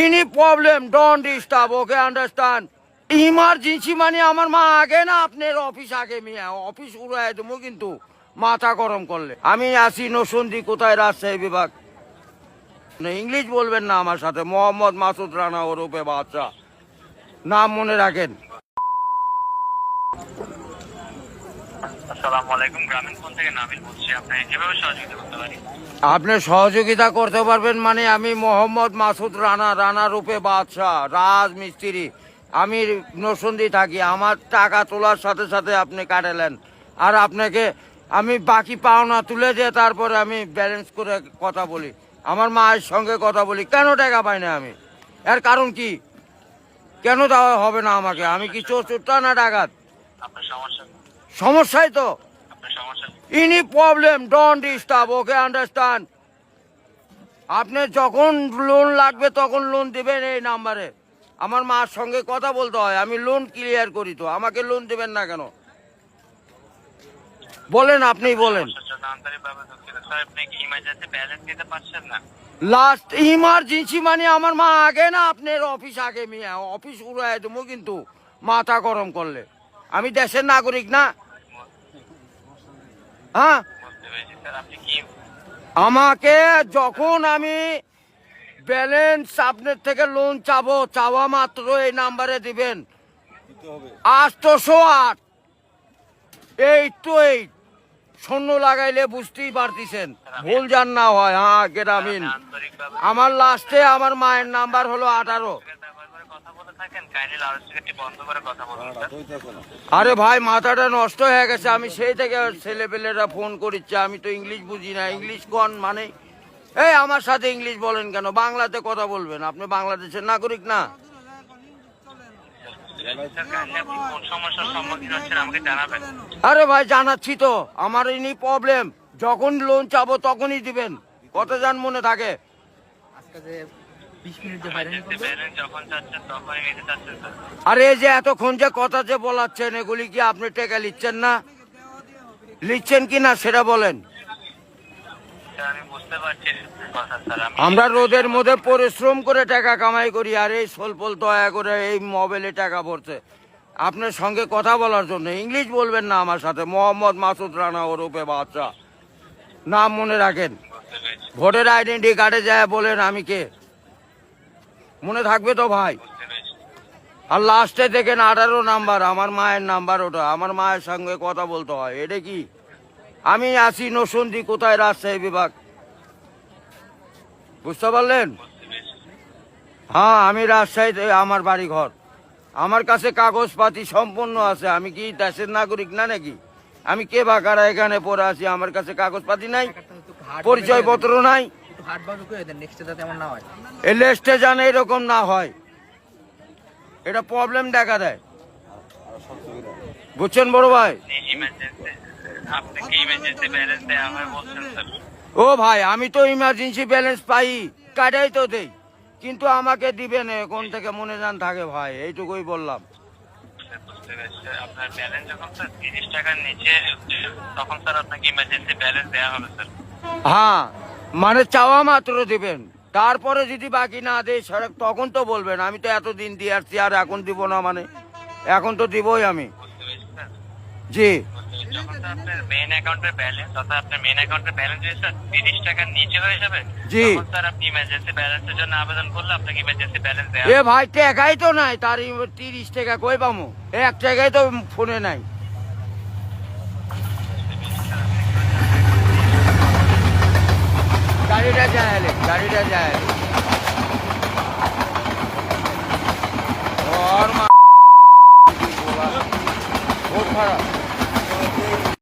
Any problem, don't disturb, okay, understand? Emergency মানে আমার মা আগে না আপনার অফিস আগে মিয়া অফিস উড়াই দেবো কিন্তু মাথা গরম করলে আমি আসি নসন্দি কোথায় রাজশাহী বিভাগ ইংলিশ বলবেন না আমার সাথে মোহাম্মদ মাসুদ রানা ওরফে বাদশা নাম মনে রাখেন। আসসালামু আলাইকুম, গ্রামীণ ফোন থেকে নাবিল বলছি। আপনাকে কিভাবে সহযোগিতা করতে পারি? আপনি সহযোগিতা করতে পারবেন মানে আমি মোহাম্মদ মাসুদ রানা রূপে বাদশাহ রাজমিস্ত্রি, আমি নরসিংদী থাকি। আমার টাকা তোলার সাথে সাথে আপনি কাটালেন আর আপনাকে আমি বাকি পাওনা তুলে দিয়ে তারপরে আমি ব্যালেন্স করে কথা বলি, আমার মায়ের সঙ্গে কথা বলি। কেন টাকা পাই না আমি? এর কারণ কি? কেন দেওয়া হবে না আমাকে? আমি কি চোরটা না ডাকাত? আপনার সমস্যা? সমস্যাই তো। আপনার সমস্যা? Any problem, don't disturb, okay, understand? আপনি যখন লোন লাগবে তখন লোন দিবেন এই নাম্বারে। আমার মার সঙ্গে কথা বলতে হয়, আমি লোন ক্লিয়ার করি। তো আমাকে লোন দিবেন না কেন বলেন? আপনি বলেন। লাস্ট ইমার্জেন্সি মানে আমার মা আগে না আপনার অফিস আগে মিয়া অফিস উড়াই দেবো কিন্তু মাথা গরম করলে। আমি দেশের নাগরিক না? হ্যাঁ, আমাকে যখন আমি ব্যালেন্স আপনার থেকে লোন চাবো, চাওয়া মাত্র এই নাম্বারে দিবেন 808 828 শূন্য লাগাইলে বুঝতেই পারতেছেন, ভুল যান না হয়। হ্যাঁ, গ্রামীণ। আমার লাস্টে আমার মায়ের নাম্বার হলো 18। আরে ভাই, মাথাটা নষ্ট হয়ে গেছে। আমি সেই থেকে ছেলেপেলেরা ফোন করিচ্ছে, আমি তো ইংলিশ বুঝি না। ইংলিশ কোন মানে? এই আমার সাথে ইংলিশ বলেন কেন? বাংলাতে কথা বলবেন। আপনি বাংলাদেশের নাগরিক না? আরে ভাই, জানাচ্ছি তো। আমার ইনি প্রবলেম, যখন লোন চাবো তখনই দিবেন। কত জান মনে থাকে? আরে এই যে এতক্ষণ যে কথা যে বলাচ্ছেন, এগুলি কি আপনি টাকা লিখছেন না? লিখছেন কি না সেটা বলেন। আমরা রোদের মধ্যে পরিশ্রম করে টাকা কামাই করি, আর এই সোলপোল দয়া করে এই মোবাইলে টাকা ভরছে আপনার সঙ্গে কথা বলার জন্য। ইংলিশ বলবেন না আমার সাথে। মোহাম্মদ মাসুদ রানা ওরফে বাদশা নাম মনে রাখেন। ভোটার আইডেন্টি কার্ডে যায় বলেন আমি কে, মনে থাকবে তো ভাই? আর লাস্টে দেখেন 18 নাম্বার, আমার মায়ের নাম্বার। ওটা আমার মায়ের সঙ্গে কথা বলতে হয়। এটা কি? আমি আসি নরসিংদী কোথায় রাজশাহী বিভাগ, বুঝতে পারলেন? হ্যাঁ, আমি রাজশাহীতে আমার বাড়ি ঘর। আমার কাছে কাগজপাতি সম্পূর্ণ আছে। আমি কি দেশের নাগরিক না নাকি? আমি কে বা কারা এখানে পড়ে আছি? আমার কাছে কাগজপাতি নাই, পরিচয়পত্র নাই। এই লিস্টে জানে এরকম না হয়, এটা প্রবলেম দেখা দেয়। বুঝছেন বড় ভাই? ও ভাই, আমি তো ইমার্জেন্সি ব্যালেন্স পাই, কাটাই তো দেই, কিন্তু আমাকে দিবেন কোন থেকে মনে জান থাকে ভাই, এইটুকুই বললাম। আপনার ব্যালেন্স যখন স্যার 30 টাকার নিচে, তখন স্যার আপনাকে ইমার্জেন্সি ব্যালেন্স দেওয়া হবে স্যার। হ্যাঁ, মানে চাওয়া মাত্র দিবেন, তারপরে যদি বাকি না দেয় সেটা তখন তো বলবেন। আমি তো এতদিন দিয়ে আসছি, আর এখন দিব না মানে? এখন তো দিবই আমি। জি, যখন আপনার মেইন অ্যাকাউন্টের ব্যালেন্স, অর্থাৎ আপনার মেইন অ্যাকাউন্টের ব্যালেন্স স্যার 30 টাকার নিচে হয়ে যাবে, জি স্যার আপনি ইমার্জেন্সি ব্যালেন্সের জন্য আবেদন করলে আপনাকে ইমার্জেন্সি ব্যালেন্স দেওয়া এ ভাই, টাকাই তো নাই, তার 30 টাকা কই পামু? 1 টাকাই তো ফোনে নাই। গাড়িটা যায়, গাড়িটা যায়।